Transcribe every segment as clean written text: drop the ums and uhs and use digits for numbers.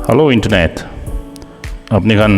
Hello internet अपने खान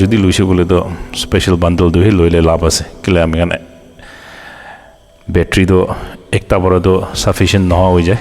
যদি লুইছে বলে তো স্পেশাল বান্ডল দুই লইলে লাভ আছে কেলে আমি এখানে ব্যাটারি তো একটা বড় তো সাফিসিয়েন্ট নহা হয়ে যায়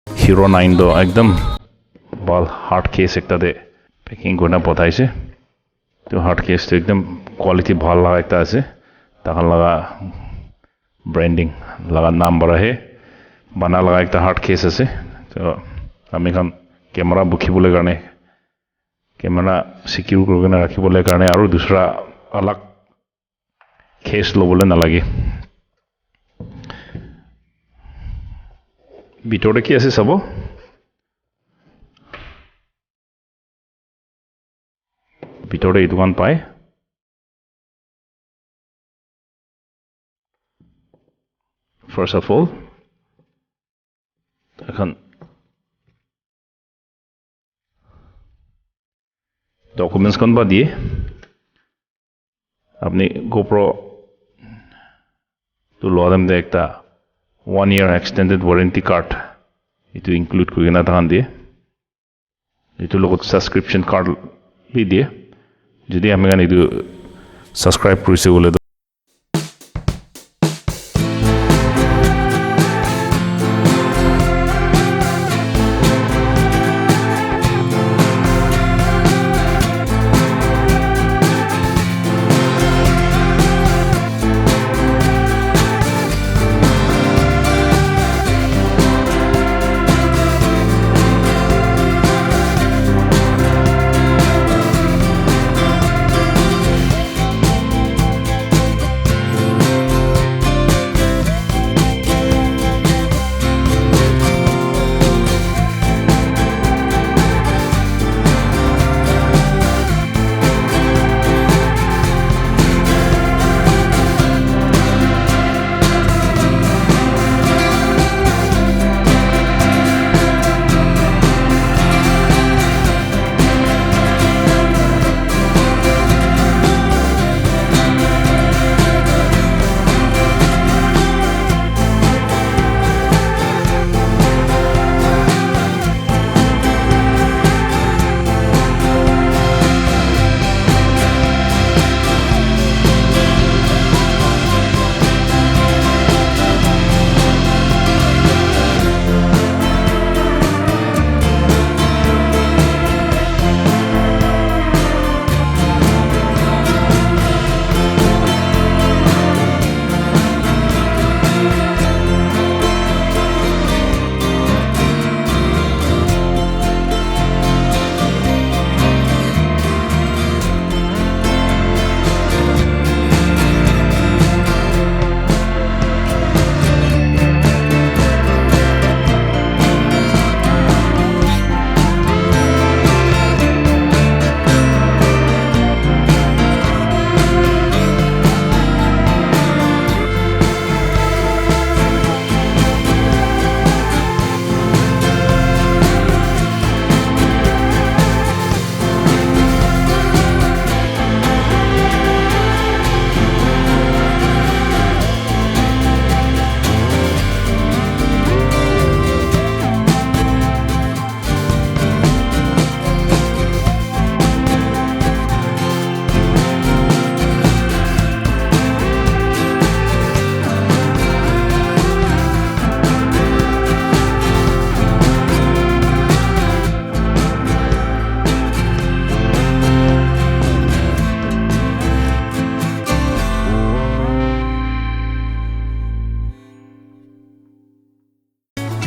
Hero 9 दो एकदम बाल हार्ड केस एक दे पैकिंग करना पता है तो हार्ड केस तो एकदम क्वालिटी भाल लगा एक से तक लगा ब्रांडिंग लगा नाम बड़ा है बना लगा एक हार्ड केस है तो हमें खान कैमरा बुकी बोले करने कैमरा सिक्योर करके रखी बोले करने और दूसरा अलग केस लो बोले ना लगे ভিতরে কি আছে চাব ভিতৰতে এই দোকান পায় first of all এখন ডকুমেন্টস খন বা দিয়ে আপনি GoPro তো লোৱা দাম একটা 1 year extended warranty card itu include কৰি না তাহান দিয়ে itu লগত subscription card বি দিয়ে যদি আমি গান এইটো সাবস্ক্রাইব কৰিছে বলে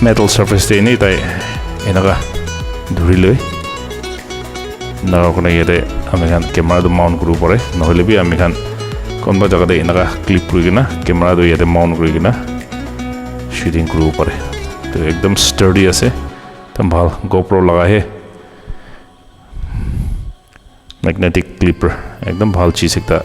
metal surface te ni tai enaga dhuri loi na kone yete ami kan camera do mount kuru pore nohole bi ami kan konba jaga de enaga clip kuri gina camera do yete mount kuri gina shooting kuru pore to ekdam sturdy ase tam bhal GoPro laga he magnetic clipper ekdam bhal cheez ekta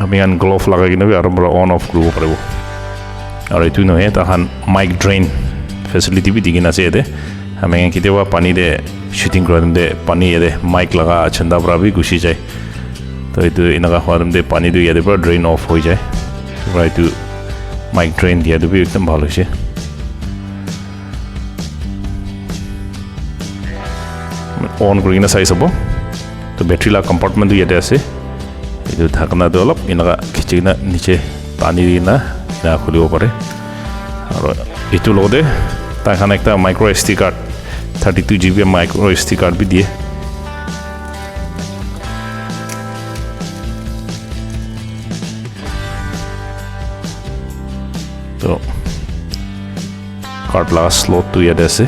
আমি আন glove লগাই কিনে আৰু on of কৰিব পাৰিব আৰু এইটো নহয় তাহান মাইক ড্ৰেইন ফেচিলিটি বি দি কিনে আছে ইয়াতে আমি কেতিয়াবা পানীৰে শ্বুটিং কৰোঁতে পানী ইয়াতে মাইক লগা চন্দা পৰা বি গুচি যায় তো এইটো এনেকুৱা হোৱাতে পানীটো ইয়াতে পৰা ড্ৰেইন অফ হৈ যায় পৰা এইটো মাইক ড্ৰেইন দিয়াটো বি একদম ভাল হৈছে অন কৰি কিনে চাই চাব তো বেটাৰী লগা কম্পাৰ্টমেণ্টটো ইয়াতে আছে এইটো ঢাকনাটো অলপ এনেকুৱা খিচি কিনে নিচে টানি দি কিনে খুলিব পাৰে আৰু এইটোৰ লগতে তাইখান একটা micro' SD card 32 GB micro' SD card বি দিয়ে তো কাৰ্ড লগা স্লটটো ইয়াতে আছে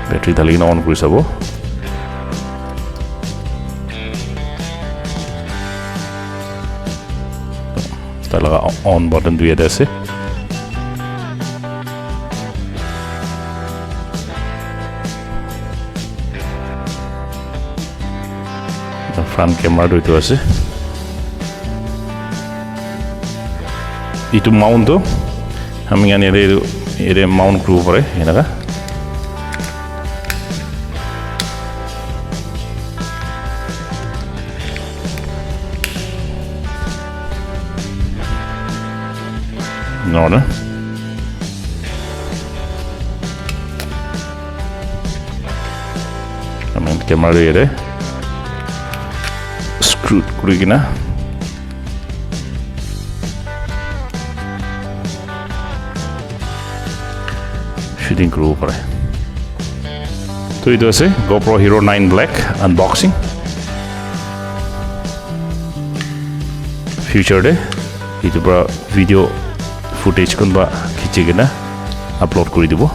বেটাৰী ঢালি কিনে অন কৰি চাব তাৰ লগা অন বাটনটো ইয়াতে আছে ফ্ৰণ্ট কেমেৰাটো এইটো আছে এইটো মাউণ্টটো আমি ইয়াতে মাউণ্ট কৰিব পাৰে এনেকুৱা Nada. Amen camera ere screw kuri kina shooting kuru pare to idu ase GoPro Hero 9 Black unboxing future de itu pra video footage kon ba khichi kena upload kori dibo